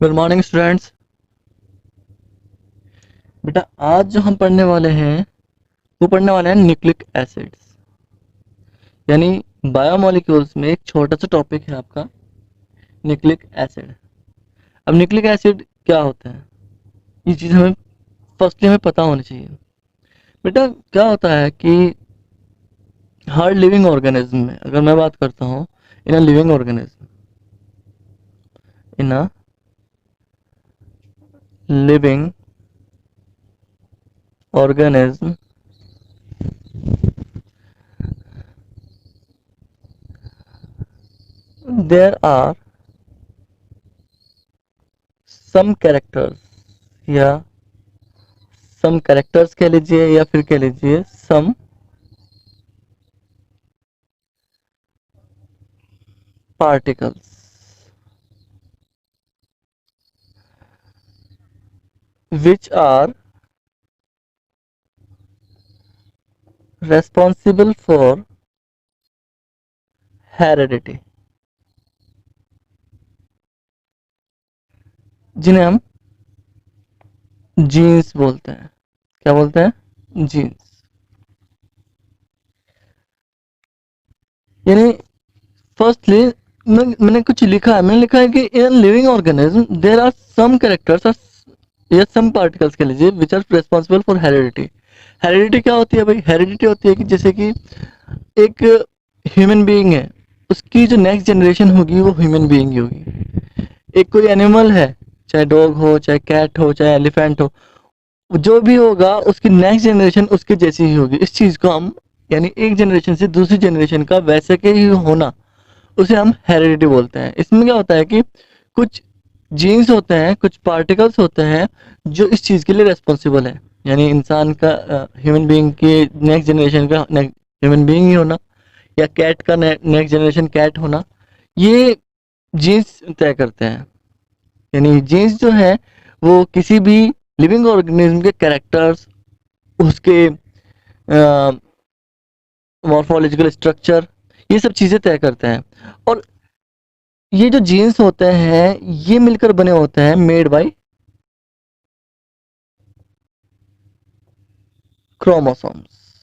Good morning students. बेटा आज जो हम पढ़ने वाले हैं वो पढ़ने वाले हैं न्यूक्लिक एसिड्स, यानी बायोमोलिक्यूल्स में एक छोटा सा टॉपिक है आपका न्यूक्लिक एसिड। अब न्यूक्लिक एसिड क्या होता है ये चीज़ हमें फर्स्टली हमें पता होनी चाहिए। बेटा क्या होता है कि हर लिविंग ऑर्गेनिज्म में, अगर मैं बात करता हूँ in a living organism, in a living organism there are some characters, या सम कैरेक्टर्स कह लीजिए या फिर कह लीजिए सम particles which are responsible for heredity, जिन्हें हम जीन्स बोलते हैं। क्या बोलते हैं? जीन्स। यानी फर्स्टली मैंने कुछ लिखा है, मैंने लिखा है कि in living organism there are some characters या सम पार्टिकल्स के लीजिए which are responsible for heredity. Heredity क्या होती है भाई? हेरिडिटी होती है कि जैसे कि एक ह्यूमन बीइंग है, उसकी जो नेक्स्ट जनरेशन होगी वो ह्यूमन बीइंग ही होगी। एक कोई एनिमल है, चाहे डॉग हो, चाहे कैट हो, चाहे एलिफेंट हो, जो भी होगा उसकी नेक्स्ट जनरेशन उसके जैसी ही होगी। इस चीज को हम, यानी एक जनरेशन से दूसरी जनरेशन का वैसे के ही होना, उसे हम हेरिडिटी बोलते हैं। इसमें क्या होता है कि कुछ जीन्स होते हैं, कुछ पार्टिकल्स होते हैं जो इस चीज के लिए रेस्पॉन्सिबल है, यानी इंसान का, ह्यूमन बीइंग के नेक्स्ट जनरेशन का ह्यूमन बीइंग ही होना, या कैट का नेक्स्ट जनरेशन कैट होना, ये जीन्स तय करते हैं। यानी जीन्स जो है वो किसी भी लिविंग ऑर्गेनिज्म के कैरेक्टर्स, उसके मॉर्फोलॉजिकल स्ट्रक्चर, ये सब चीजें तय करते हैं। और ये जो जीन्स होते हैं ये मिलकर बने होते हैं, मेड बाय क्रोमोसोम्स।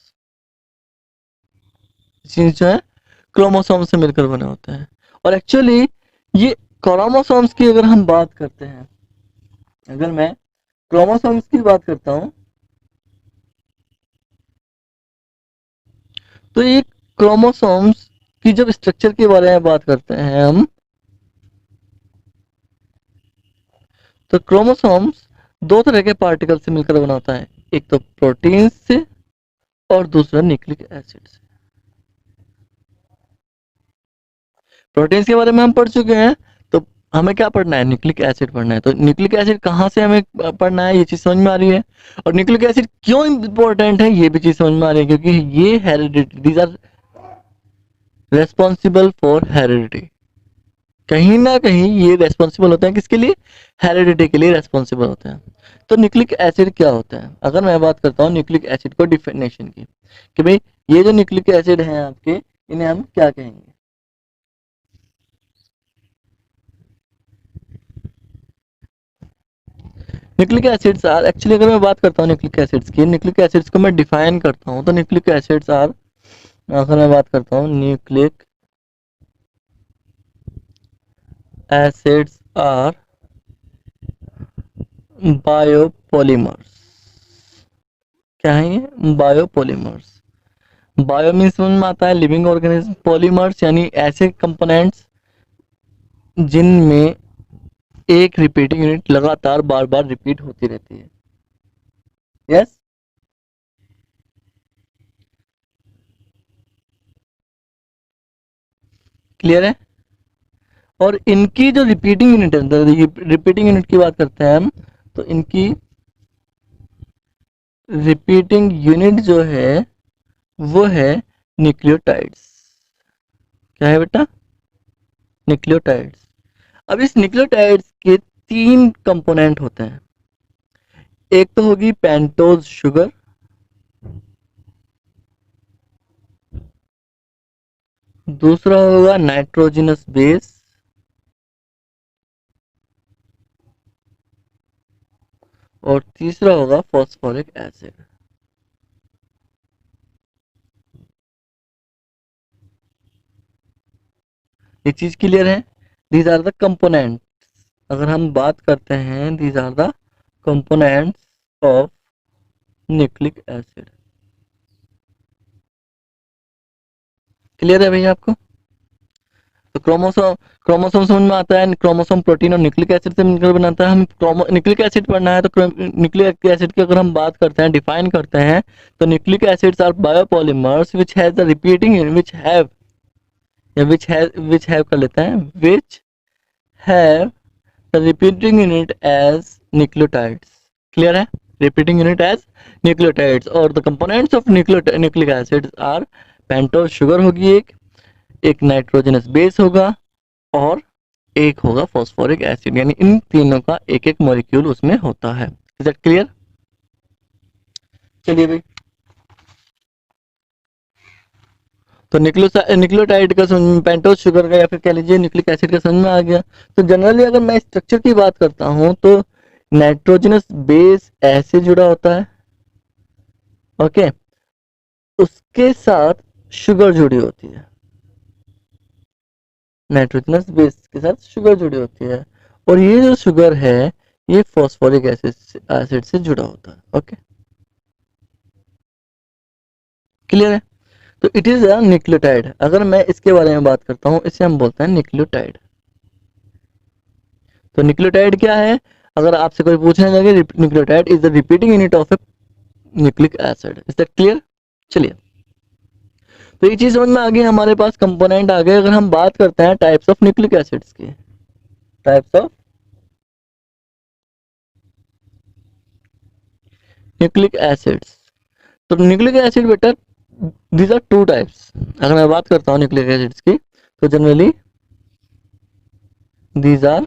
जीन्स जो है क्रोमोसोम से मिलकर बने होते हैं। और एक्चुअली ये क्रोमोसोम्स की अगर हम बात करते हैं, अगर मैं क्रोमोसोम्स की बात करता हूं, तो ये क्रोमोसोम्स की जब स्ट्रक्चर के बारे में बात करते हैं हम, तो क्रोमोसोम्स दो तरह के पार्टिकल से मिलकर बना होता है, एक तो प्रोटीन से और दूसरा न्यूक्लिक एसिड से। प्रोटीन्स के बारे में हम पढ़ चुके हैं, तो हमें क्या पढ़ना है? न्यूक्लिक एसिड पढ़ना है। तो न्यूक्लिक एसिड कहाँ से हमें पढ़ना है, ये चीज समझ में आ रही है। और न्यूक्लिक एसिड क्यों इंपॉर्टेंट है ये भी चीज समझ में आ रही है, क्योंकि ये heredity, these are responsible for heredity. कहीं ना कहीं ये रेस्पॉन्सिबल होते हैं किसके लिए? हेरिडिटी के लिए रेस्पॉन्सिबल होते हैं। तो न्यूक्लिक एसिड क्या होता है? अगर मैं बात करता हूँ न्यूक्लिक एसिड को डिफिनेशन की, कि भाई ये जो न्यूक्लिक एसिड हैं आपके, इन्हें हम क्या कहेंगे? न्यूक्लिक एसिड्स आर, एक्चुअली अगर मैं बात करता हूँ न्यूक्लिक एसिड्स की, न्यूक्लिक एसिड्स को मैं डिफाइन करता हूँ, तो न्यूक्लिक एसिड्स आर, अगर मैं बात करता हूँ न्यूक्लिक एसिड्स आर बायोपॉलीमर्स। क्या है ये? बायोपॉलीमर्स। बायो मीन्स समझ में आता है लिविंग ऑर्गेनिज्म, पॉलीमर्स यानी ऐसे कंपोनेंट्स जिनमें एक रिपीटिंग यूनिट लगातार बार बार रिपीट होती रहती है। यस, क्लियर है। और इनकी जो रिपीटिंग यूनिट है, रिपीटिंग यूनिट की बात करते हैं हम, तो इनकी रिपीटिंग यूनिट जो है वो है न्यूक्लियोटाइड्स। क्या है बेटा? न्यूक्लियोटाइड्स। अब इस न्यूक्लियोटाइड्स के तीन कंपोनेंट होते हैं। एक तो होगी पेंटोज शुगर, दूसरा होगा नाइट्रोजनस बेस, और तीसरा होगा फॉस्फोरिक एसिड। ये चीज क्लियर है? दीज आर द कंपोनेंट, अगर हम बात करते हैं these are the components of nucleic acid. Clear है भैया आपको? तो क्रोमोसोम, क्रोमोसोम समझ में आता है, क्रोमोसोम प्रोटीन और न्यूक्लिक एसिड से मिलकर बनाता है। हम न्यूक्लिक एसिड पढ़ना है तो न्यूक्लिक एसिड की अगर हम बात करते हैं, डिफाइन करते हैं, तो nucleic acids are biopolymers which has the repeating which have, या विच हैव कर लेते हैं, which have the repeating unit as nucleotides. Clear है? Repeating unit as nucleotides. और the components of nucleic acids are pentose sugar होगी, एक nitrogenous base होगा, और एक होगा फॉस्फोरिक एसिड। यानी इन तीनों का एक एक मॉलिक्यूल उसमें होता है। Is that clear? चलिए भाई, तो न्यूक्लियोटाइड का समझ, पेंटोज शुगर का या फिर कह लीजिए न्यूक्लिक एसिड का समझ में आ गया। तो जनरली अगर मैं स्ट्रक्चर की बात करता हूं तो नाइट्रोजनस बेस ऐसे जुड़ा होता है, ओके, उसके साथ शुगर जुड़ी होती है, नाइट्रोजनस बेस के साथ शुगर जुड़ी होती है, और ये जो शुगर है ये फॉस्फोरिक एसिड से जुड़ा होता है। ओके, क्लियर है? तो इट इज अ न्यूक्लियोटाइड। अगर मैं इसके बारे में बात करता हूँ, इसे हम बोलते हैं न्यूक्लियोटाइड। तो न्यूक्लियोटाइड क्या है? अगर आपसे कोई पूछने लगे, nucleotide is the repeating unit of A nucleic acid. Is that clear? चलिए, तो ये चीज समझ में आ गई, हमारे पास कंपोनेंट आ गए। अगर हम बात करते हैं टाइप्स ऑफ न्यूक्लिक एसिड्स की, टाइप्स ऑफ न्यूक्लिक एसिड्स, तो न्यूक्लिक एसिड बेटा दीज आर टू टाइप्स। अगर मैं बात करता हूँ न्यूक्लिक एसिड्स की, तो generally these are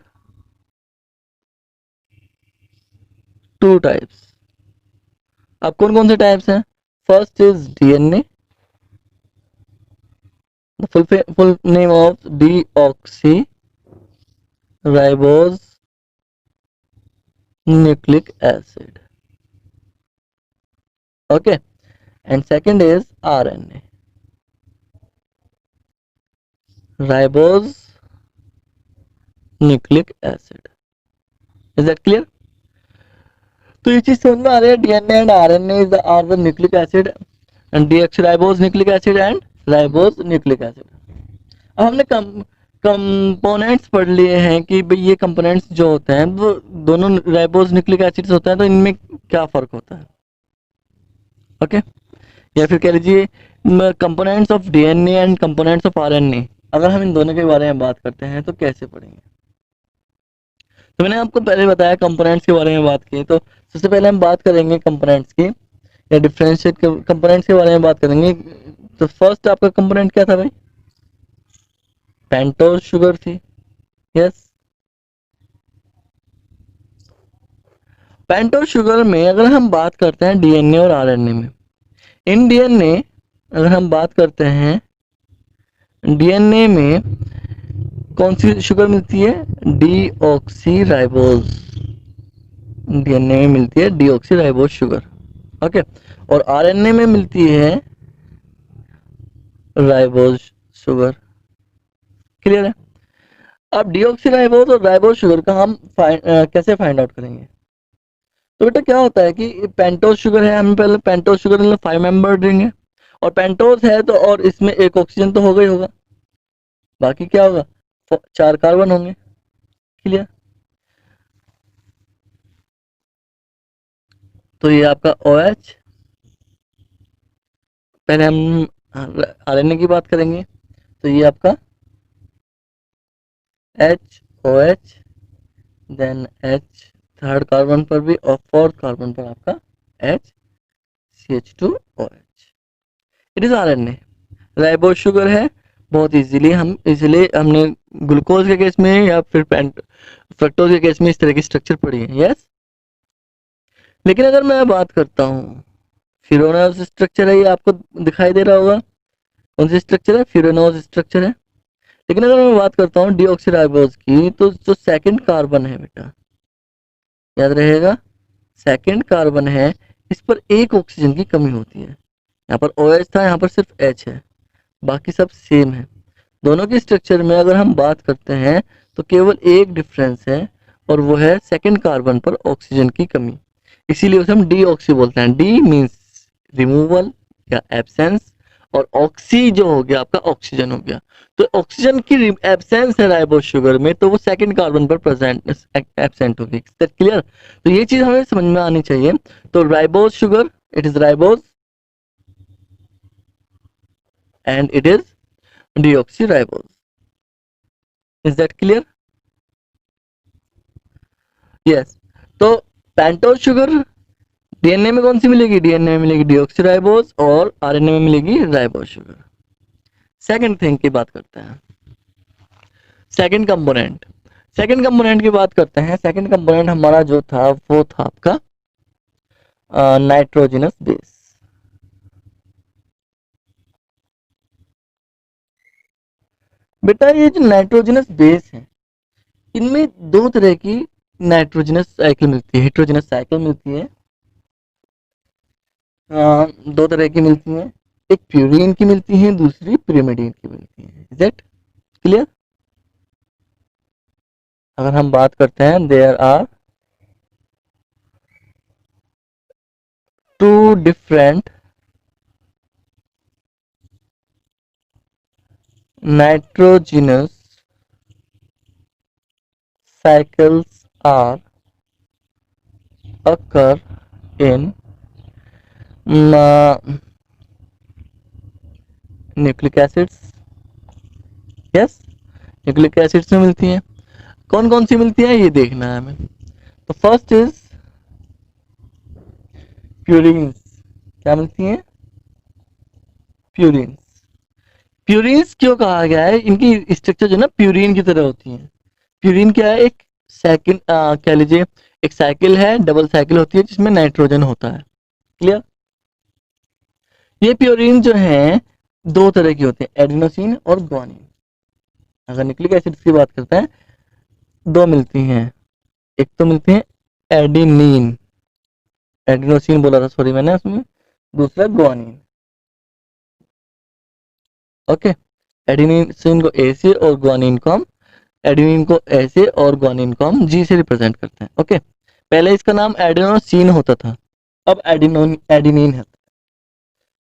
two types. अब कौन कौन से टाइप्स हैं? First is DNA, full name of deoxyribose nucleic acid, okay, and second is RNA, ribose nucleic acid. Is that clear? तो ये चीज समझ में आ रही है, DNA and RNA is are the nucleic acid, and deoxyribose nucleic acid and ribose nucleic acid. अब हमने कंपोनेंट्स पढ़ लिए हैं कि भाई ये कंपोनेंट्स जो होते हैं वो दोनों राइबोज न्यूक्लिक एसिड्स होते हैं, तो इनमें क्या फर्क होता है, ओके, या फिर कह लीजिए components of DNA and components of RNA. अगर हम इन दोनों के बारे में बात करते हैं तो कैसे पढ़ेंगे? तो मैंने आपको पहले बताया कंपोनेंट्स के बारे में बात की, तो सबसे पहले हम बात करेंगे कंपोनेंट्स की, या डिफरेंशिएट कंपोनेंट्स के बारे में बात करेंगे। तो फर्स्ट आपका कंपोनेंट क्या था भाई? पेंटोज शुगर थी, यस। पेंटोज शुगर में अगर हम बात करते हैं डीएनए और आरएनए में, इन डीएनए अगर हम बात करते हैं, डीएनए में कौन सी शुगर मिलती है? डीऑक्सीराइबोज, डीएनए में मिलती है डीऑक्सीराइबोज शुगर, ओके, और आरएनए में मिलती है राइबोज शुगर। क्लियर है? अब डीऑक्सीराइबोज और राइबोज शुगर का हम कैसे फाइंड आउट करेंगे? तो बेटा क्या होता है कि पेंटोज शुगर है, हम पहले पेंटोज शुगर मतलब 5 मेंबर देंगे, और पेंटोज है तो और इसमें एक ऑक्सीजन तो होगा ही होगा, बाकी क्या होगा? 4 कार्बन होंगे। क्लियर? तो ये आपका OH, पहले हम आरएनए की बात करेंगे, तो ये आपका HOH, then H third carbon पर भी, और फोर्थ कार्बन पर आपका HCH2OH। It is RNA. Ribose sugar है, बहुत इजीली हम, इसलिए हमने ग्लूकोज के केस में या फिर फ्रक्टोज के केस में इस तरह की स्ट्रक्चर पढ़ी है, यस। लेकिन अगर मैं बात करता हूँ, फिरोनोज स्ट्रक्चर है, ये आपको दिखाई दे रहा होगा, कौन सी स्ट्रक्चर है? फिरोनोज स्ट्रक्चर है। लेकिन अगर मैं बात करता हूँ डीऑक्सीराइबोज की, तो जो सेकंड कार्बन है बेटा, याद रहेगा, सेकंड कार्बन है, इस पर एक ऑक्सीजन की कमी होती है। यहाँ पर OH था, यहाँ पर सिर्फ H है, बाकी सब सेम है। दोनों के स्ट्रक्चर में अगर हम बात करते हैं तो केवल एक डिफरेंस है, और वो है सेकंड कार्बन पर ऑक्सीजन की कमी। इसीलिए उसे हम डीऑक्सी बोलते हैं। डी मीन्स रिमूवल या एब्सेंस, और ऑक्सी जो हो गया आपका ऑक्सीजन हो गया। तो ऑक्सीजन की एब्सेंस है राइबोज शुगर में, तो वो सेकंड कार्बन पर प्रेजेंट एब्सेंट होगी। क्लियर? तो ये चीज हमें समझ में आनी चाहिए। तो ribose sugar, it is ribose and it is deoxyribose. Is that clear? Yes. तो पेंटोज शुगर डीएनए में कौन सी मिलेगी? डीएनए में मिलेगी डीऑक्सीराइबोज, और आरएनए में मिलेगी राइबोज शुगर। सेकंड थिंग की बात करते हैं, सेकंड कंपोनेंट। सेकंड कंपोनेंट की बात करते हैं। सेकंड कंपोनेंट हमारा जो था वो था आपका नाइट्रोजनस बेस। बेटा ये जो नाइट्रोजनस बेस है, इनमें दो तरह की नाइट्रोजनस साइकिल मिलती है, हेट्रोजनस साइकिल मिलती है। दो तरह की मिलती हैं, एक प्यूरीन की मिलती है, दूसरी pyrimidine की मिलती है। Is that clear? अगर हम बात करते हैं, there are two different nitrogenous cycles are occur in nucleic acids. Yes, nucleic acids में मिलती हैं। कौन कौन सी मिलती है ये देखना है हमें। तो फर्स्ट इज प्यूरिन्स। क्या मिलती हैं? प्यूरिन्स। प्यूरिन्स क्यों कहा गया है? इनकी स्ट्रक्चर जो ना प्यूरिन की तरह होती है। प्यूरिन क्या है? एक साइकिल कह लीजिए, एक साइकिल है, डबल साइकिल होती है जिसमें नाइट्रोजन होता है। क्लियर? ये प्यूरिन जो है दो तरह की होते हैं, एडिनोसिन और ग्वानिन। अगर न्यूक्लिक एसिड्स की बात करते हैं, दो मिलती हैं। एक तो मिलती है एडिनिन, एडिनोसिन बोला था सॉरी मैंने उसमें, दूसरा ग्वानिन। ओके, एडिनिन को ए से और ग्वानिन को हम एडिनिन को ए से और ग्वानिन को हम जी से रिप्रेजेंट करते हैं। ओके, पहले इसका नाम एडिनोसिन होता था, अब एडिनिन है।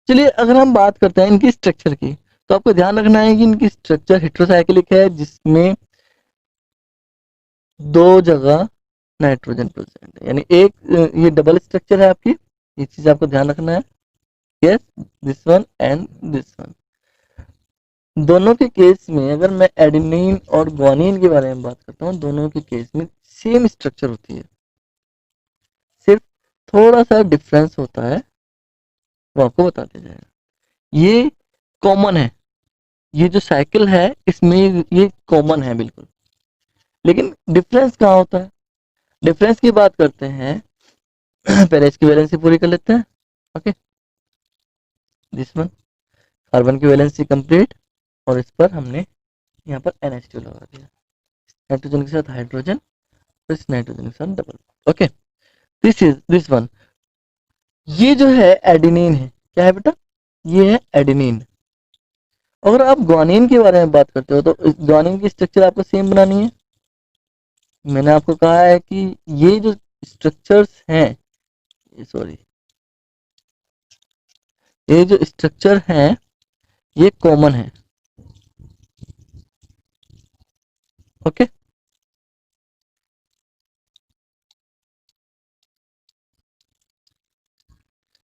चलिए अगर हम बात करते हैं इनकी स्ट्रक्चर की, तो आपको ध्यान रखना है कि इनकी स्ट्रक्चर हेट्रोसाइक्लिक है, जिसमें दो जगह नाइट्रोजन प्रेजेंट है, यानी एक ये डबल स्ट्रक्चर है आपकी, ये चीज आपको ध्यान रखना है। Yes, this one and this one. दोनों के केस में अगर मैं एडेनिन और ग्वानिन के बारे में बात करता हूँ, दोनों के केस में सेम स्ट्रक्चर होती है, सिर्फ थोड़ा सा डिफरेंस होता है, वो आपको बताते जाएगा। ये कॉमन है, ये जो साइकिल है इसमें ये कॉमन है बिल्कुल, लेकिन डिफरेंस कहाँ होता है? डिफरेंस की बात करते हैं पहले इसकी वैलेंसी पूरी कर लेते हैं। ओके, दिस वन, कार्बन की वैलेंसी कंप्लीट, और इस पर हमने यहाँ पर NH2 लगा दिया, नाइट्रोजन के साथ हाइड्रोजन, इस नाइट्रोजन के साथ डबल। ओके, दिस वन, ये जो है एडिनिन है। क्या है बेटा? ये है एडिनिन। अगर आप ग्वानिन के बारे में बात करते हो, तो ग्वानिन की स्ट्रक्चर आपको सेम बनानी है। मैंने आपको कहा है कि ये जो स्ट्रक्चर्स हैं, सॉरी, ये जो स्ट्रक्चर हैं ये कॉमन है। Okay,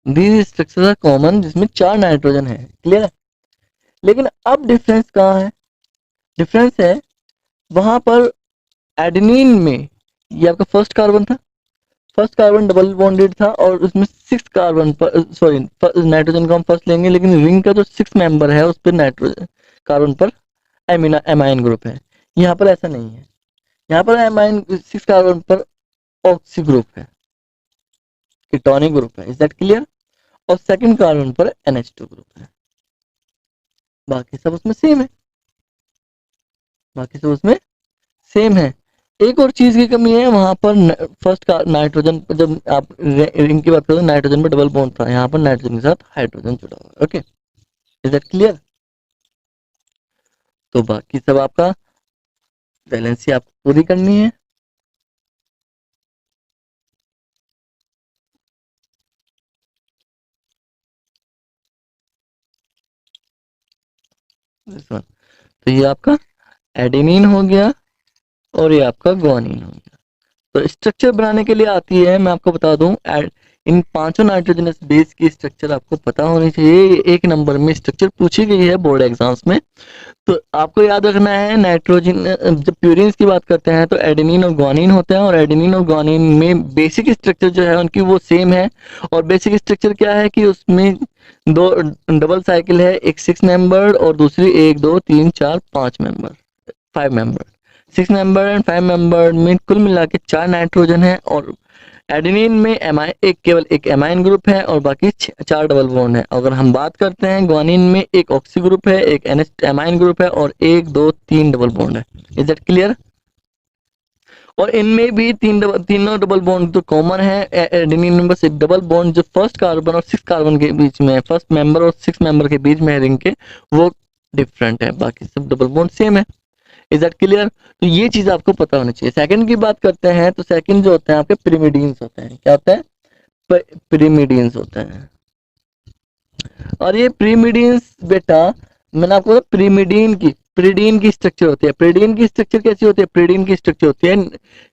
these structure are common, जिसमें 4 नाइट्रोजन है। क्लियर है? लेकिन अब डिफरेंस कहाँ है? डिफरेंस है वहां पर एडेनिन में, ये आपका फर्स्ट कार्बन था, फर्स्ट कार्बन डबल बॉन्डेड था, और उसमें 6 कार्बन पर सॉरी नाइट्रोजन को हम फर्स्ट लेंगे, लेकिन रिंग का जो 6 मेंबर है उस पर नाइट्रोजन कार्बन पर एमाइन ग्रुप है। यहाँ पर ऐसा नहीं है, यहाँ पर एमाइन 6 कार्बन पर ऑक्सी ग्रुप है, कीटोनिक ग्रुप है। Is that clear? और सेकंड कार्बन पर NH2 ग्रुप है। बाकी सब उसमें सेम है, बाकी सब उसमें सेम है। एक और चीज की कमी है वहां पर, फर्स्ट का नाइट्रोजन, जब आप रिंग की बात करें नाइट्रोजन पर डबल बॉन्ड था, यहाँ पर नाइट्रोजन के साथ हाइड्रोजन जुड़ा हुआ है। Okay, is that clear? तो बाकी सब आपका बैलेंसी आपको पूरी करनी है। तो ये आपका एडेनिन हो गया और ये आपका ग्वानिन हो गया। तो स्ट्रक्चर बनाने के लिए आती है, मैं आपको बता दूं, इन पांचों नाइट्रोजनस बेस की स्ट्रक्चर आपको पता होनी चाहिए। एक नंबर में स्ट्रक्चर पूछी गई है बोर्ड एग्जाम्स में। तो आपको याद रखना है, नाइट्रोजन जब प्यूरिन्स की बात करते हैं तो एडेनिन और ग्वानिन होते हैं, और एडेनिन और ग्वानिन में बेसिक स्ट्रक्चर जो है उनकी वो सेम है। और बेसिक स्ट्रक्चर क्या है कि उसमें दो डबल साइकिल है, एक 6 मेंबर और दूसरी 1 2 3 4 5 member, 5 member. 6 member and 5 member में कुल मिला के 4 नाइट्रोजन है, और एडेनिन में केवल एक एमाइन ग्रुप है और बाकी 4 डबल बॉन्ड है। अगर हम बात करते हैं ग्वानिन में एक ऑक्सी ग्रुप है, एक एमाइन ग्रुप है और 1 2 3 डबल बॉन्ड है। Is that clear? और इनमें भी तीनों डबल बॉन्ड तो कॉमन है। एडेनिन में बस एक डबल बॉन्ड जो फर्स्ट कार्बन और 6 कार्बन के बीच में है, फर्स्ट मेंबर और 6 मेंबर के बीच में है रिंग के, वो डिफरेंट है, बाकी सब डबल बॉन्ड सेम है। Is that clear? तो ये चीज आपको पता होनी चाहिए। सेकंड की बात करते हैं तो सेकंड जो होते हैं आपके पिरिमिडीन्स होते हैं। क्या होता है? पिरिमिडीन्स होते हैं। और ये पिरिमिडीन्स बेटा, मैंने आपको प्रीडीन की स्ट्रक्चर होती है। प्रीडीन की स्ट्रक्चर कैसी होती है? प्रीडीन की स्ट्रक्चर होती है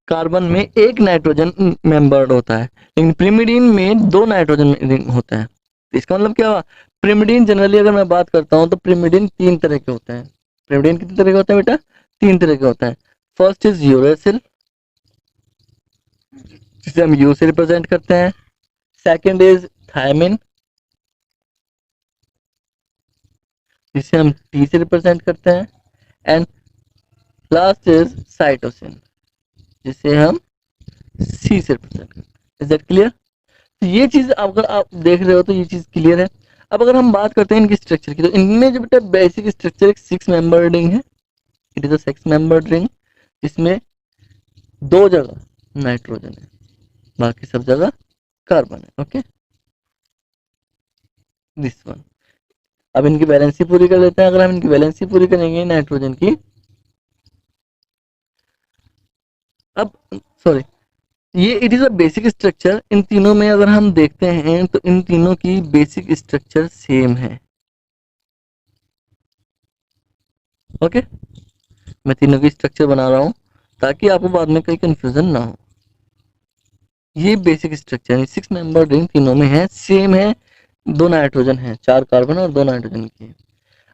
कार्बन में एक नाइट्रोजन मेंबर्ड होता है, लेकिन पिरिमिडीन में 2 नाइट्रोजन रिंग होता है। इसका मतलब क्या हुआ? पिरिमिडीन जनरली अगर मैं बात करता हूँ तो पिरिमिडीन 3 तरह के होते हैं। पिरिमिडीन कितने तरह के होते हैं बेटा? 3 तरह के होते हैं। फर्स्ट इज यूरेसिल, जिसे हम यू से रिप्रेजेंट करते हैं। सेकंड इज थायमिन, जिसे हम टी से रिप्रेजेंट करते हैं। एंड लास्ट इज साइटोसिन, जिसे हम सी से रिप्रेजेंट करते हैं। Is that clear? तो ये चीज अगर आप देख रहे हो तो ये चीज क्लियर है। अब अगर हम बात करते हैं इनकी स्ट्रक्चर की, तो इनमें जो बेटा बेसिक स्ट्रक्चर एक 6 मेंबर रिंग है। It is a 6 member ring, जिसमें 2 जगह नाइट्रोजन है, बाकी सब जगह कार्बन है। Okay, this one. अब इनकी बैलेंसी पूरी कर लेते हैं। अगर हम इनकी बैलेंसी पूरी करेंगे नाइट्रोजन की, अब सॉरी, ये it is a basic structure. इन तीनों में अगर हम देखते हैं तो इन तीनों की बेसिक स्ट्रक्चर सेम है। ओके, मैं तीनों की स्ट्रक्चर बना रहा हूं ताकि आपको बाद में कोई कंफ्यूजन ना हो। ये बेसिक स्ट्रक्चर 6 मेंबर रिंग तीनों में है, सेम है। 2 नाइट्रोजन है, 4 कार्बन और 2 नाइट्रोजन की।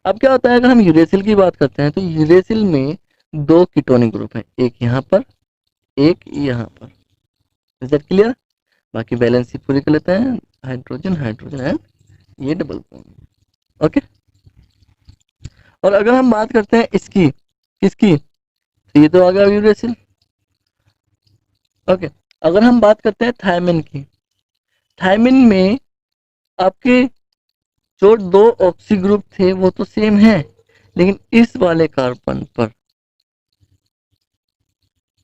अब क्या होता है, अगर हम यूरेसिल की बात करते हैं तो यूरेसिल में 2 कीटोनिक ग्रुप है, एक यहाँ पर, एक यहाँ पर। Is that clear? बाकी बैलेंस ही पूरी कर लेते हैं, हाइड्रोजन हाइड्रोजन एंड ये डबल बॉन्ड। ओके, और अगर हम बात करते हैं इसकी, किसकी, तो ये तो आ गया यूरेसिल। ओके, अगर हम बात करते हैं थायमिन की, थायमिन में आपके जो 2 ऑक्सी ग्रुप थे वो तो सेम है, लेकिन इस वाले कार्बन पर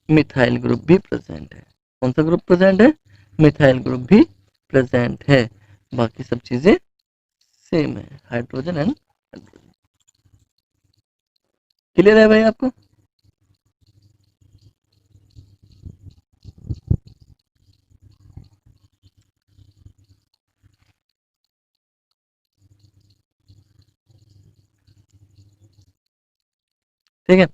मिथाइल ग्रुप भी प्रेजेंट है। कौन सा ग्रुप प्रेजेंट है? मिथाइल ग्रुप भी प्रेजेंट है। बाकी सब चीजें सेम है, हाइड्रोजन एंड हाइड्रोजन। क्लियर है भाई आपको? ठीक है,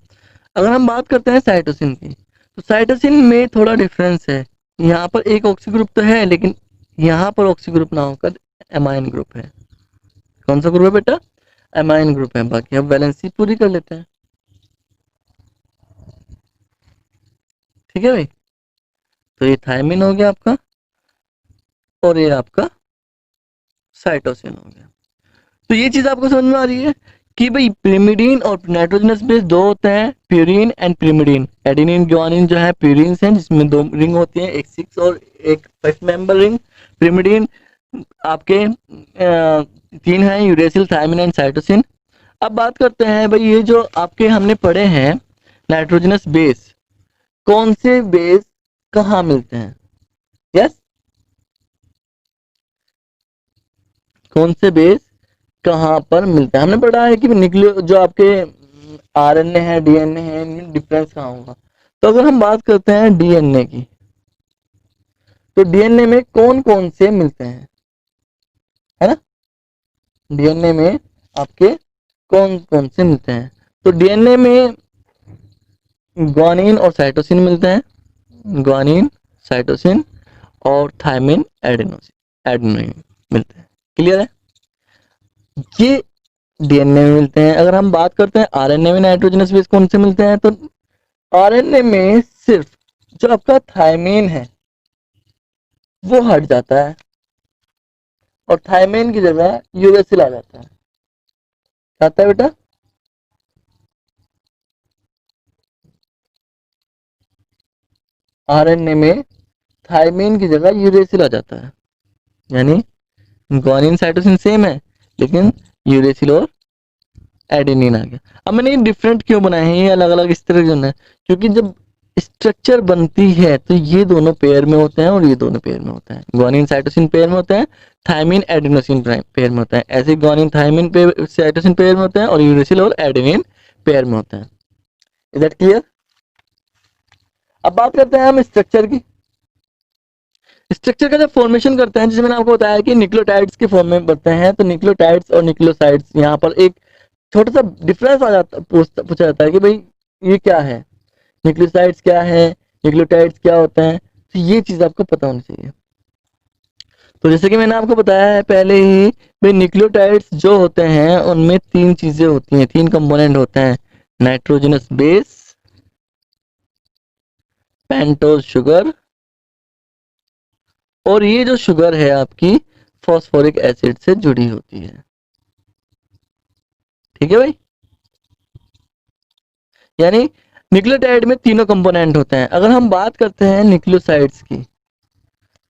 अगर हम बात करते हैं साइटोसिन की, तो साइटोसिन में थोड़ा डिफरेंस है। यहाँ पर एक ऑक्सी ग्रुप तो है, लेकिन यहाँ पर ऑक्सी ग्रुप ना होकर एमाइन ग्रुप है। कौन सा ग्रुप है बेटा? एमाइन ग्रुप है। बाकी अब बैलेंसी पूरी कर लेते हैं। ठीक है भाई, तो ये थायमिन हो गया आपका और ये आपका साइटोसिन हो गया। तो ये चीज आपको समझ में आ रही है कि भाई पिरिमिडीन और नाइट्रोजनस बेस 2 होते हैं, purine and pyrimidine. Adenine guanine जो है प्यूरिन्स हैं, जिसमें 2 रिंग होती हैं, एक 6 और एक 5 मेंबर रिंग। पिरिमिडीन आपके 3 हैं, यूरेसिल, थायमिन एंड साइटोसिन। अब बात करते हैं भाई, ये जो आपके हमने पढ़े हैं नाइट्रोजनस बेस, कौन से बेस कहाँ मिलते हैं? यस, कौन से बेस कहाँ पर मिलता है? हमने पढ़ा है कि न्यूक्लियो जो आपके आरएनए है, डीएनए है, इनमें डिफरेंस कहाँ होगा। तो अगर हम बात करते हैं डीएनए की, तो डीएनए में कौन कौन से मिलते हैं, है ना? डीएनए में आपके कौन कौन से मिलते हैं? तो डीएनए में ग्वानिन और साइटोसिन मिलते हैं, ग्वानिन, साइटोसिन और थायमिन, एडेनोसिन, एडेनिन मिलते हैं। क्लियर है? ये डीएनए में मिलते हैं। अगर हम बात करते हैं आरएनए में नाइट्रोजनस बेस कौन से मिलते हैं, तो आरएनए में सिर्फ जो आपका थायमिन है वो हट जाता है और थायमिन की जगह यूरेसिल आ जाता है। क्या आता है बेटा? आरएनए में थायमिन की जगह यूरेसिल आ जाता है, यानी ग्वानिन साइटोसिन सेम है लेकिन यूरेसिल और एडेनिन आ गया। अब मैंने ये डिफरेंट क्यों बनाए हैं, ये अलग अलग इस तरह क्यों है, क्योंकि जब स्ट्रक्चर बनती है तो ये दोनों पेयर में होते हैं और ये दोनों पेयर में होते हैं। ग्वानिन साइटोसिन पेयर में होते हैं, थायमिन एडेनोसिन पेयर में होता है। ऐसे ग्वानिन थायमिन साइटोसिन पेयर में होते हैं और यूरेसिल और एडेनिन पेयर में होते हैं। Is that clear? अब बात करते हैं हम स्ट्रक्चर की। स्ट्रक्चर का जब फॉर्मेशन करते हैं, जैसे मैंने आपको बताया कि न्यूक्लियोटाइड्स के फॉर्म में बनते हैं, तो न्यूक्लियोटाइड्स और न्यूक्लियोसाइड्स, यहाँ पर एक छोटा सा डिफरेंस आ जाता, पूछा जाता है कि भाई ये क्या है, न्यूक्लियोसाइड्स क्या है, न्यूक्लियोटाइड्स क्या होते हैं, तो ये चीज आपको पता होनी चाहिए। तो जैसे कि मैंने आपको बताया है पहले ही, भाई न्यूक्लियोटाइड्स जो होते हैं उनमें तीन चीजें होती हैं, तीन कंपोनेंट होते हैं, नाइट्रोजनस बेस, पेंटोज शुगर, और ये जो शुगर है आपकी फॉस्फोरिक एसिड से जुड़ी होती है। ठीक है भाई? यानी न्यूक्लियोटाइड में तीनों कंपोनेंट होते हैं। अगर हम बात करते हैं न्यूक्लियोसाइड्स की,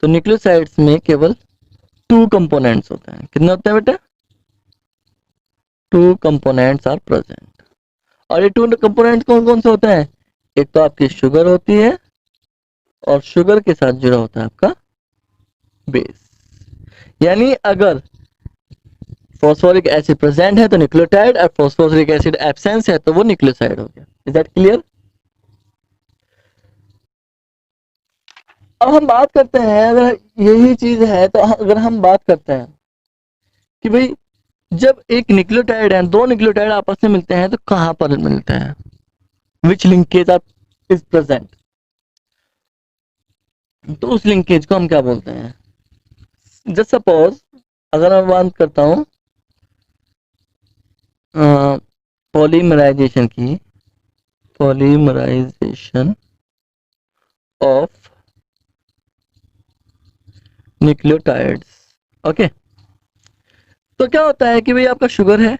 तो न्यूक्लियोसाइड्स में केवल टू कंपोनेंट्स होते हैं। कितने होते हैं बेटा? Two components are present. और ये टू कंपोनेंट्स कौन कौन से होते हैं? एक तो आपकी शुगर होती है और शुगर के साथ जुड़ा होता है आपका बेस। यानी अगर फॉस्फोरिक एसिड प्रेजेंट है तो न्यूक्लियोटाइड, और फॉस्फोरिक एसिड एब्सेंस है तो वो न्यूक्लियोसाइड हो गया। Is that clear? अब हम बात करते हैं, अगर यही चीज है तो अगर हम बात करते हैं कि भाई जब एक न्यूक्लियोटाइड है, दो न्यूक्लियोटाइड आपस में मिलते हैं तो कहां पर मिलते हैं, विच लिंकेज आर इज प्रेजेंट, तो उस लिंकेज को हम क्या बोलते हैं? जस्ट सपोज अगर मैं बात करता हूं पॉलीमराइजेशन की, पॉलीमराइजेशन ऑफ न्यूक्लियोटाइड्स, ओके। तो क्या होता है कि भाई आपका शुगर है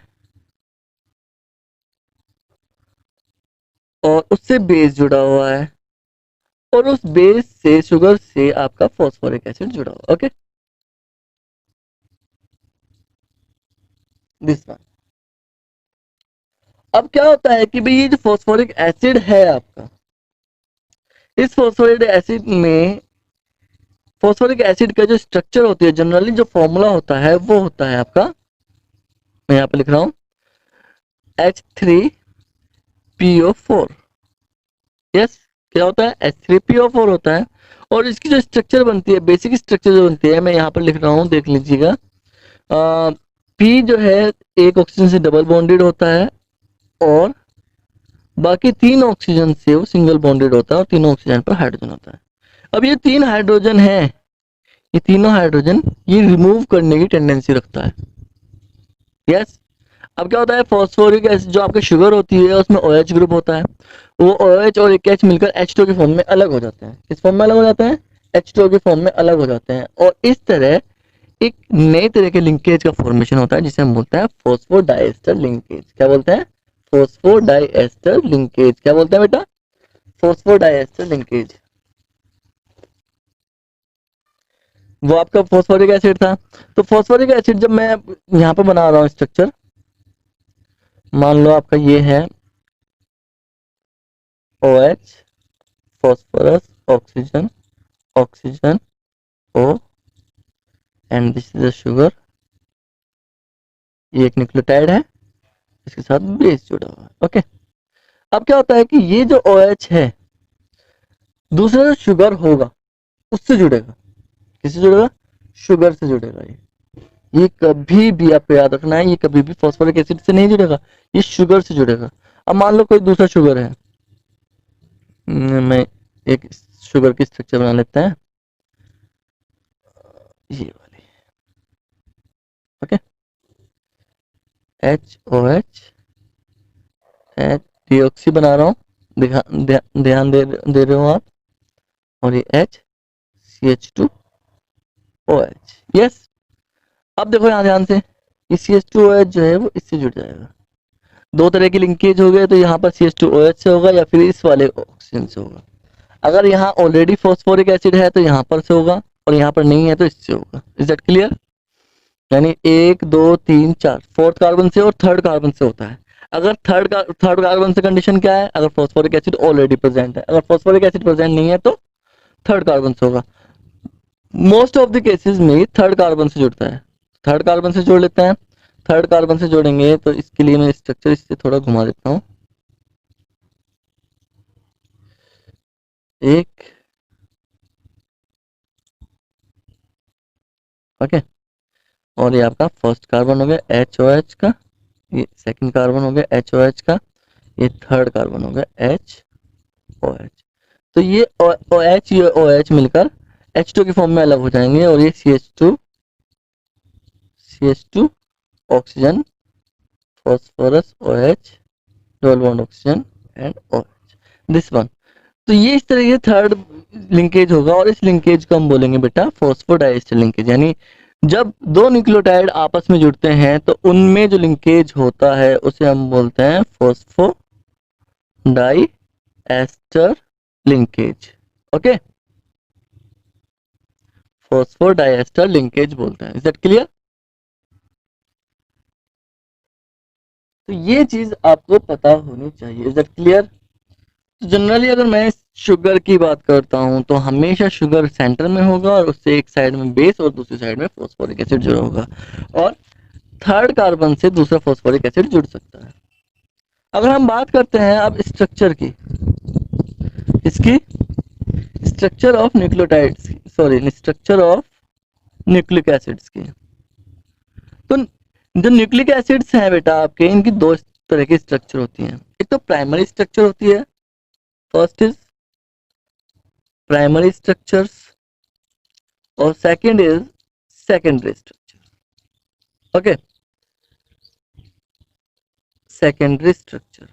और उससे बेस जुड़ा हुआ है और उस बेस से, शुगर से आपका फॉस्फोरिक एसिड जुड़ा हुआ, ओके, दिस वन। अब क्या होता है कि भाई ये जो फॉस्फोरिक एसिड है आपका, इस फॉस्फोरिक एसिड में, फॉस्फोरिक एसिड का जो स्ट्रक्चर होती है, जनरली जो फॉर्मूला होता है वो होता है आपका, मैं यहाँ पे लिख रहा हूं H3PO4। यस, क्या होता है? H3PO4 होता है। और इसकी जो स्ट्रक्चर बनती है, बेसिक स्ट्रक्चर जो बनती है, मैं यहाँ पर लिख रहा हूँ, देख लीजिएगा। पी जो है एक ऑक्सीजन से डबल बॉन्डेड होता है और बाकी तीन ऑक्सीजन से वो सिंगल बॉन्डेड होता है और तीनों ऑक्सीजन पर हाइड्रोजन होता है। अब ये तीन हाइड्रोजन है, ये तीनों हाइड्रोजन ये रिमूव करने की टेंडेंसी रखता है। यस। अब क्या होता है, फॉस्फोरिक एसिड जो आपकी शुगर होती है उसमें OH ग्रुप होता है, वो OH और एक H मिलकर H2 के फॉर्म में अलग हो जाते हैं। किस फॉर्म में अलग हो जाते हैं? H2 के फॉर्म में अलग हो जाते हैं। और इस तरह एक नए तरह के लिंकेज का फॉर्मेशन होता है जिसे हम बोलते हैं फॉस्फोडाइएस्टर लिंकेज। क्या बोलते हैं? Phosphodiester linkage. क्या बोलते हैं बेटा? Phosphodiester linkage. वो आपका फॉस्फोरिक एसिड था। तो फॉस्फोरिक एसिड जब मैं यहाँ पर बना रहा हूँ स्ट्रक्चर, मान लो आपका ये है OH phosphorus, oxygen, oxygen, O, and this is a sugar. ये एक न्यूक्लियोटाइड है, इसके साथ बेस जुड़ा हुआ है। ओके, अब क्या होता है कि ये जो OH है दूसरा जो शुगर होगा उससे जुड़ेगा। किससे जुड़ेगा? शुगर से जुड़ेगा। ये कभी भी आपको याद रखना है, ये कभी भी फॉस्फोरिक एसिड से नहीं जुड़ेगा, ये शुगर से जुड़ेगा। अब मान लो कोई दूसरा शुगर है, मैं एक शुगर की स्ट्रक्चर बना लेते हैं, ये वाली। ओके, HOH, डीऑक्सी बना रहा हूँ, ध्यान दे रहे हो आप, और ये CH2OH। यस, अब देखो यहाँ ध्यान से, ये CH2OH जो है वो इससे जुड़ जाएगा। दो तरह की लिंकेज हो गए, तो यहाँ पर CH2OH से होगा या फिर इस वाले ऑक्सीजन से होगा। अगर यहाँ ऑलरेडी फॉस्फोरिक एसिड है तो यहाँ पर से होगा, और यहाँ पर नहीं है तो इससे होगा। Is that clear? यानी 1 2 3 4 फोर्थ कार्बन से और थर्ड कार्बन से होता है। अगर थर्ड कार्बन से कंडीशन क्या है? अगर फॉस्फोरिक एसिड ऑलरेडी प्रेजेंट है। अगर फॉस्फोरिक एसिड प्रेजेंट नहीं है तो थर्ड कार्बन से होगा। मोस्ट ऑफ द केसेस में थर्ड कार्बन से जुड़ता है, थर्ड कार्बन से जोड़ लेते हैं। थर्ड कार्बन से जोड़ेंगे तो इसके लिए मैं स्ट्रक्चर इससे थोड़ा घुमा देता हूँ। एक, ओके, और ये आपका फर्स्ट कार्बन हो गया HOH का, ये सेकंड कार्बन हो गया HOH का, ये थर्ड कार्बन हो गया HOH। तो ये OH ये OH मिलकर H2 की फॉर्म में अलग हो जाएंगे, और ये CH2 oxygen, phosphorus OH, double bond oxygen and OH, this one. तो ये इस तरह के थर्ड लिंकेज होगा, और इस लिंकेज को हम बोलेंगे बेटा फॉस्फोडाइएस्टर लिंकेज। यानी जब दो न्यूक्लियोटाइड आपस में जुड़ते हैं तो उनमें जो लिंकेज होता है उसे हम बोलते हैं phosphodiester linkage. Okay, phosphodiester linkage बोलते हैं। Is that clear? तो ये चीज आपको पता होनी चाहिए। Is that clear? तो जनरली अगर मैं शुगर की बात करता हूं तो हमेशा शुगर सेंटर में होगा, और उससे एक साइड में बेस और दूसरी साइड में फॉस्फोरिक एसिड जुड़ा होगा, और थर्ड कार्बन से दूसरा फॉस्फोरिक एसिड जुड़ सकता है। अगर हम बात करते हैं अब स्ट्रक्चर की, इसकी स्ट्रक्चर ऑफ न्यूक्लियोटाइड्स की, sorry structure of nucleic acids की, तो जो न्यूक्लिक एसिड्स हैं बेटा आपके, इनकी दो तरह की स्ट्रक्चर होती हैं। एक तो प्राइमरी स्ट्रक्चर होती है, फर्स्ट इज प्राइमरी स्ट्रक्चर्स, और second is secondary structure. Okay, secondary structure,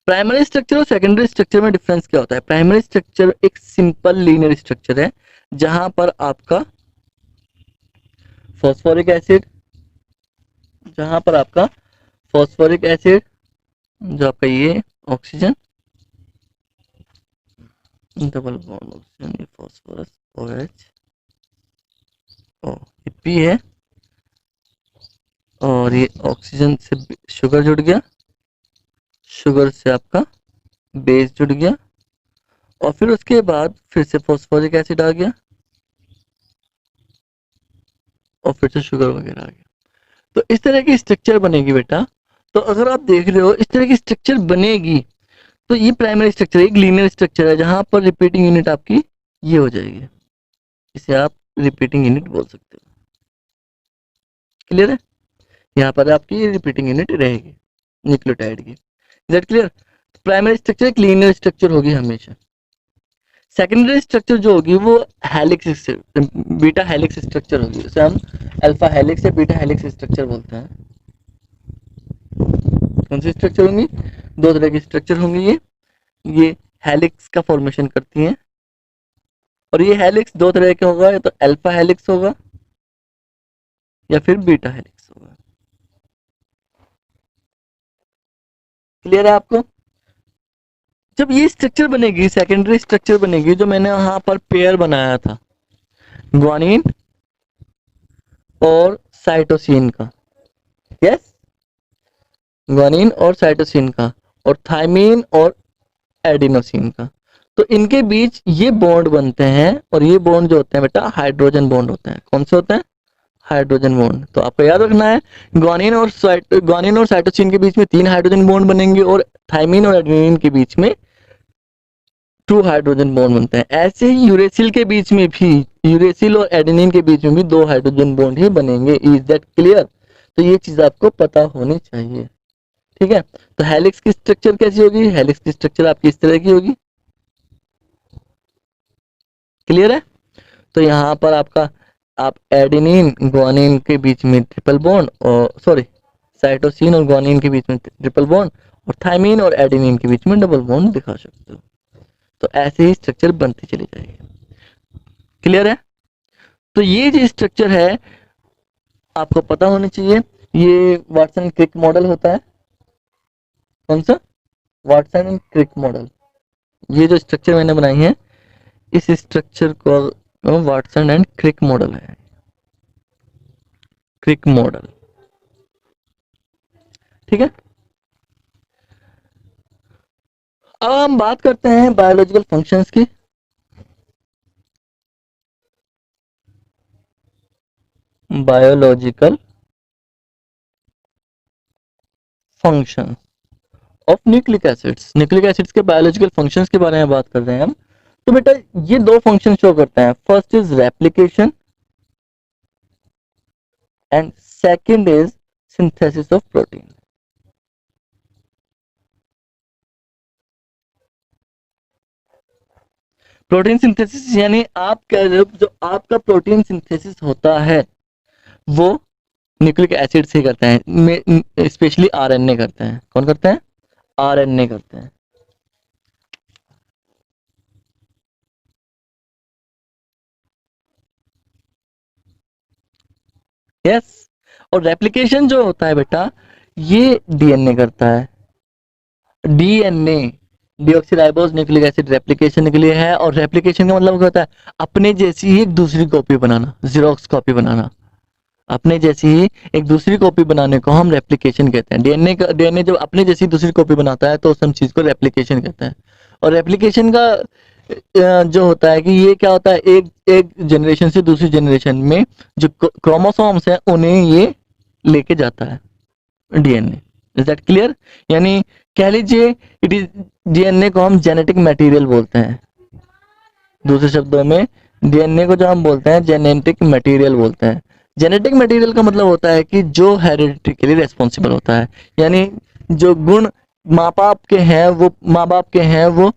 primary structure और सेकेंडरी स्ट्रक्चर में डिफरेंस क्या होता है? प्राइमरी स्ट्रक्चर एक सिंपल लीनियर स्ट्रक्चर है, जहां पर आपका फॉस्फोरिक एसिड, जहां पर आपका फॉस्फोरिक एसिड, जो आपका ये ऑक्सीजन, डबल बॉन्ड ऑक्सीजन, ये फॉस्फोरस OH, ओ ये P है, और ये ऑक्सीजन से शुगर जुड़ गया, शुगर से आपका बेस जुड़ गया, और फिर उसके बाद फिर से फॉस्फोरिक एसिड आ गया, और फिर से शुगर वगैरह आ गया। तो इस तरह की स्ट्रक्चर बनेगी बेटा। तो अगर आप देख रहे हो इस तरह की स्ट्रक्चर बनेगी, तो ये प्राइमरी स्ट्रक्चर एक लीनियर स्ट्रक्चर है, जहां पर रिपीटिंग यूनिट आपकी ये हो जाएगी, इसे आप रिपीटिंग यूनिट बोल सकते हो। क्लियर है? यहाँ पर आपकी रिपीटिंग यूनिट रहेगी न्यूक्लियोटाइड की। Is that clear? Primary structure एक लीनियर स्ट्रक्चर होगी हमेशा। सेकेंडरी स्ट्रक्चर जो होगी वो हेलिक्स, बीटा हेलिक्स स्ट्रक्चर होगी, उसे हम अल्फा हेलिक्स या बीटा हेलिक्स स्ट्रक्चर बोलते हैं। कौन सी स्ट्रक्चर होंगी? दो तरह की स्ट्रक्चर होंगी, ये हेलिक्स का फॉर्मेशन करती हैं, और ये हेलिक्स दो तरह के होगा, या तो अल्फा हेलिक्स होगा या फिर बीटा हेलिक्स होगा। क्लियर है आपको? जब ये स्ट्रक्चर बनेगी, सेकेंडरी स्ट्रक्चर बनेगी, जो मैंने वहां पर पेयर बनाया था ग्वानिन और साइटोसिन का, यस, ग्वानिन और साइटोसिन का, और थायमीन और एडिनोसिन का। तो इनके बीच ये बॉन्ड बनते हैं और ये बॉन्ड जो होते हैं बेटा हाइड्रोजन बॉन्ड होते हैं। कौन से होते हैं? Hydrogen bond. तो आपको याद रखना है ग्वानिन और साइटोसिन के बीच में 3 हाइड्रोजन बॉन्ड बनेंगे और थाइमिन और एडेनिन के बीच में 2 हाइड्रोजन बॉन्ड बनते हैं। ऐसे ही यूरेसिल के बीच में भी, यूरेसिल और एडेनिन के बीच में भी 2 हाइड्रोजन बॉन्ड ही बनेंगे। Is that clear? तो ये चीज आपको पता होनी चाहिए, ठीक है। तो हेलिक्स की स्ट्रक्चर कैसी होगी? हेलिक्स की स्ट्रक्चर आपकी इस तरह की होगी। क्लियर है? तो यहाँ पर आपका आप एडेनिन ग्वानिन के बीच में ट्रिपल बॉन्ड, और सॉरी साइटोसिन और ग्वानिन के बीच में ट्रिपल बॉन्ड, और थाइमिन और एडेनिन के बीच में डबल बॉन्ड दिखा सकते हो। तो ऐसे ही स्ट्रक्चर बनती चली जाएगी। क्लियर है? तो ये जो स्ट्रक्चर है आपको पता होनी चाहिए। ये वाटसन क्रिक मॉडल होता है। कौन सा? Watson and Crick model. ये जो स्ट्रक्चर मैंने बनाई है, इस स्ट्रक्चर को वाटसन एंड क्रिक मॉडल है। क्रिक मॉडल, ठीक है। अब हम बात करते हैं बायोलॉजिकल फंक्शंस की। Biological function of nucleic acids. Nucleic acids के बायोलॉजिकल फंक्शंस के बारे में बात कर रहे हैं हम। तो बेटा ये 2 फंक्शन शो करते हैं। First is replication and second is synthesis of protein. Protein synthesis यानी आप कह रहे हो जो आपका प्रोटीन सिंथेसिस होता है वो न्यूक्लिक एसिड से करते हैं, स्पेशली आरएनए करते हैं। कौन करते हैं? आरएनए करते हैं। यस। और रेप्लिकेशन जो होता है बेटा ये डीएनए करता है। DNA deoxyribose nucleic acid replication के लिए है। और रेप्लिकेशन का मतलब क्या होता है? अपने जैसी ही एक दूसरी कॉपी बनाना, जीरोक्स कॉपी बनाना। अपने जैसी ही एक दूसरी कॉपी बनाने को हम रेप्लिकेशन कहते हैं। डीएनए जब अपने जैसी दूसरी कॉपी बनाता है तो उस हम चीज को रेप्लिकेशन कहते हैं। और रेप्लिकेशन का जो होता है कि ये क्या होता है, एक एक जनरेशन से दूसरी जनरेशन में जो क्रोमोसोम्स है उन्हें ये लेके जाता है डीएनए। Is that clear? यानी कह लीजिए इट इज डीएनए को हम जेनेटिक मटेरियल बोलते हैं। दूसरे शब्दों में डीएनए को जो हम बोलते हैं जेनेटिक मटेरियल बोलते हैं। जेनेटिक मटेरियल का मतलब होता है कि जो हेरिडिटी के लिए रेस्पॉन्सिबल होता है, यानी जो गुण माँ बाप के हैं वो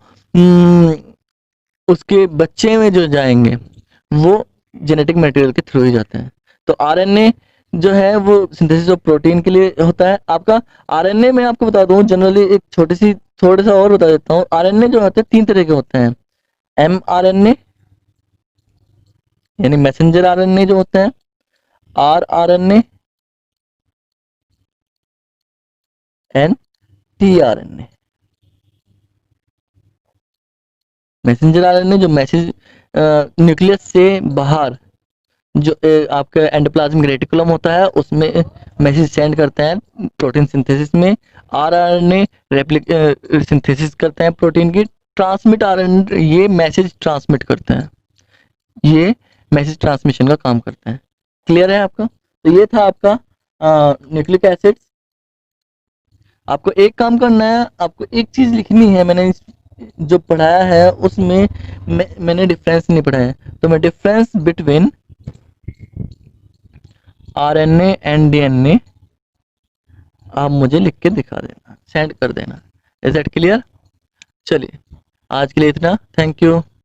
उसके बच्चे में जो जाएंगे वो जेनेटिक मटेरियल के थ्रू ही जाते हैं। तो आरएनए जो है वो सिंथेसिस ऑफ प्रोटीन के लिए होता है। आपका आरएनए में आपको बता दूं जनरली एक थोड़ा सा और बता देता हूँ। आरएनए जो होते हैं 3 तरह के होते हैं। mRNA यानी मैसेंजर आरएनए जो होते हैं, rRNA and tRNA। Messenger RNA जो मैसेज न्यूक्लियस से बाहर जो आपका एंडोप्लाज्मिक रेटिकुलम होता है उसमें मैसेज सेंड करते हैं प्रोटीन सिंथेसिस में। आरआरएनए सिंथेसिस करते हैं प्रोटीन की। ट्रांसमिट आरएनए ये मैसेज ट्रांसमिट करते हैं, ये मैसेज ट्रांसमिशन का काम करते हैं। क्लियर है आपका? तो ये था आपका न्यूक्लिक एसिड्स। आपको एक काम करना है, आपको एक चीज लिखनी है। मैंने जो पढ़ाया है उसमें मैंने डिफरेंस नहीं पढ़ाया, तो मैं difference between RNA and DNA आप मुझे लिख के दिखा देना, सेंड कर देना। Is that clear? चलिए आज के लिए इतना। Thank you.